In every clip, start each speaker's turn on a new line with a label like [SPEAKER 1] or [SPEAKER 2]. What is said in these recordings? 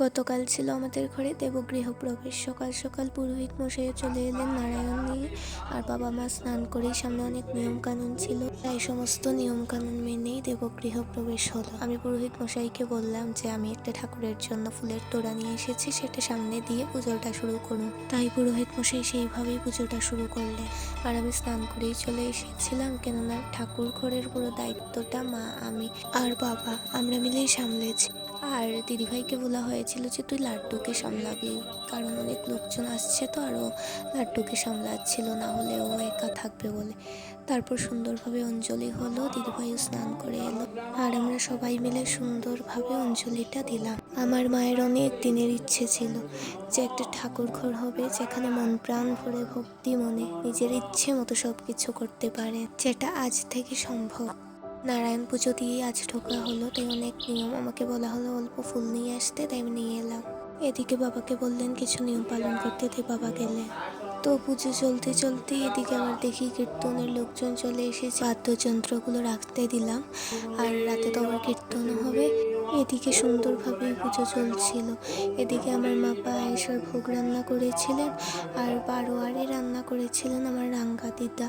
[SPEAKER 1] গতকাল ছিল আমাদের ঘরে দেবগৃহ প্রবেশ। সকাল সকাল পুরোহিত মশাইও চলে এলেন নারায়ণ নিয়ে। আর বাবা মা স্নান করেই, সামনে অনেক নিয়ম কানুন ছিল, তাই সমস্ত নিয়ম কানুন মেনেই দেবগৃহ প্রবেশ হলো। আমি পুরোহিত মশাইকে বললাম যে আমি একটা ঠাকুরের জন্য ফুলের তোড়া নিয়ে এসেছি, সেটা সামনে দিয়ে পুজোটা শুরু করুন। তাই পুরোহিত মশাই সেইভাবেই পুজোটা শুরু করলেন। আর আমি স্নান করেই চলে এসেছিলাম, কেননা ঠাকুর ঘরের পুরো দায়িত্বটা মা, আমি আর বাবা আমরা মিলেই সামলেছি। আর দিদিভাইকে বলা হয়েছিল যে তুই লাড্ডুকে সামলাবি, কারণ অনেক লোকজন আসছে তো, আরও লাড্ডুকে সামলাচ্ছিল, না হলে ও একা থাকবে বলে। তারপর সুন্দরভাবে অঞ্জলি হলো, দিদিভাইও স্নান করে এলো, আর আমরা সবাই মিলে সুন্দরভাবে অঞ্জলিটা দিলাম। আমার মায়ের অনেক দিনের ইচ্ছে ছিল যে একটা ঠাকুর ঘর হবে, যেখানে মন প্রাণ ভরে ভক্তি মনে নিজের ইচ্ছে মতো সব কিছু করতে পারে, যেটা আজ থেকে সম্ভব। নারায়ণ পুজো দিয়ে আজ ঢোকা হলো, তাই অনেক নিয়ম। আমাকে বলা হলো অল্প ফুল নিয়ে আসতে, তাই আমি নিয়ে এলাম। এদিকে বাবাকে বললেন কিছু নিয়ম পালন করতে, তাই বাবা গেলেন। তো পুজো চলতে চলতে এদিকে আবার দেখি কীর্তনের লোকজন চলে এসেছে, বাদ্যযন্ত্রগুলো রাখতে দিলাম। আর রাতে তো আবার কীর্তনও হবে। এদিকে সুন্দরভাবেই পুজো চলছিল। এদিকে আমার মা পায়েসের ভোগ রান্না করেছিলেন, আর বারোয়ারি রান্না করেছিলেন আমার রাঙ্গা দিদা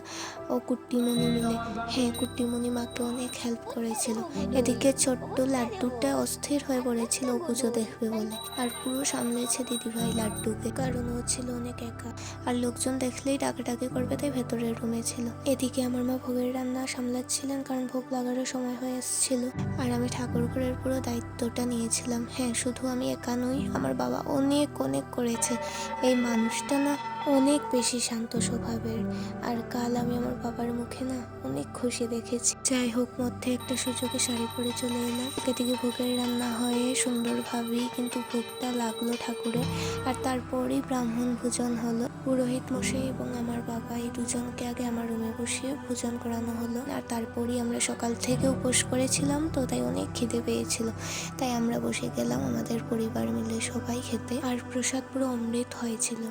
[SPEAKER 1] ও কুট্টিমণি মিলে। হ্যাঁ, কুট্টিমণি মাকে অনেক হেল্প করেছিল। এদিকে ছোট্ট লাড্ডুটা অস্থির হয়ে পড়েছিল ও পুজো দেখবে বলে, আর পুরো সামলেছে দিদিভাই লাড্ডুকে, কারণ ও ছিল অনেক একা, আর লোকজন দেখলেই ডাকাডাকি করবে, তাই ভেতরের রুমে ছিল। এদিকে আমার মা ভোগের রান্না সামলাচ্ছিলেন, কারণ ভোগ লাগারও সময় হয়ে এসেছিল। আর আমি ঠাকুর ঘরের পুরো দায়িত্বটা নিয়েছিলাম। হ্যাঁ, শুধু আমি একা নই, আমার বাবা অনেক অনেক করেছে। এই মানুষটা না অনেক বেশি শান্ত স্বভাবের। আর কাল আমি আমার বাবার মুখে না অনেক খুশি দেখেছি। যাই হোক, মধ্যে একটা সুযোগে শাড়ি পরে চলে এলাম। এদিকে ভোগের রান্না হয়ে সুন্দরভাবেই কিন্তু ভোগটা লাগলো ঠাকুরের, আর তারপরেই ব্রাহ্মণ ভোজন হলো। পুরোহিত মশাই এবং আমার বাবা এই দুজনকে আগে আমার রুমে বসিয়ে ভোজন করানো হলো। আর তারপরই আমরা সকাল থেকে উপোস করেছিলাম, তো তাই অনেক খিদে পেয়েছিল, তাই আমরা বসে গেলাম আমাদের পরিবার মিলে সবাই খেতে। আর প্রসাদ পুরো অমৃত হয়েছিল।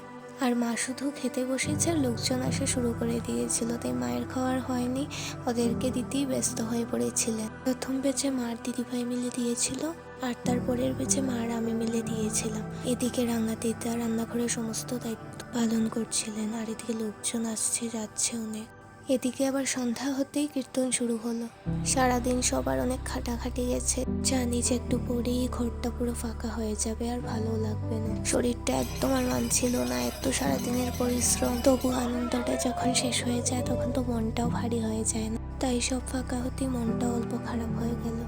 [SPEAKER 1] আর মা শুধু খেতে বসেছে, আর লোকজন আসা শুরু করে দিয়েছিল, তাই মায়ের খাওয়ার হয়নি, ওদেরকে দিতেই ব্যস্ত হয়ে পড়েছিলেন। প্রথম বেচে মার দিদিভাই মিলে দিয়েছিল, আর তারপরের বেচে মার আমি মিলে দিয়েছিলাম। এদিকে রাঙা দিদা রান্নাঘরে সমস্ত দায়িত্ব পালন করছিলেন, আর এদিকে লোকজন আসছে যাচ্ছে অনেক। এদিকে আবার সন্ধ্যা হতেই কীর্তন শুরু হলো। সারাদিন সবার অনেক খাটাখাটি গেছে, জানি যে একটু পরেই ঘরটা পুরো ফাঁকা হয়ে যাবে, আর ভালো লাগবে না, শরীরটা একদম আর মানছিল না এত সারাদিনের পরিশ্রম। তবু আনন্দটা যখন শেষ হয়ে যায় তখন তো মনটাও ভারী হয়ে যায় না, তাই সব ফাঁকা হতেই মনটা অল্প খারাপ হয়ে গেল।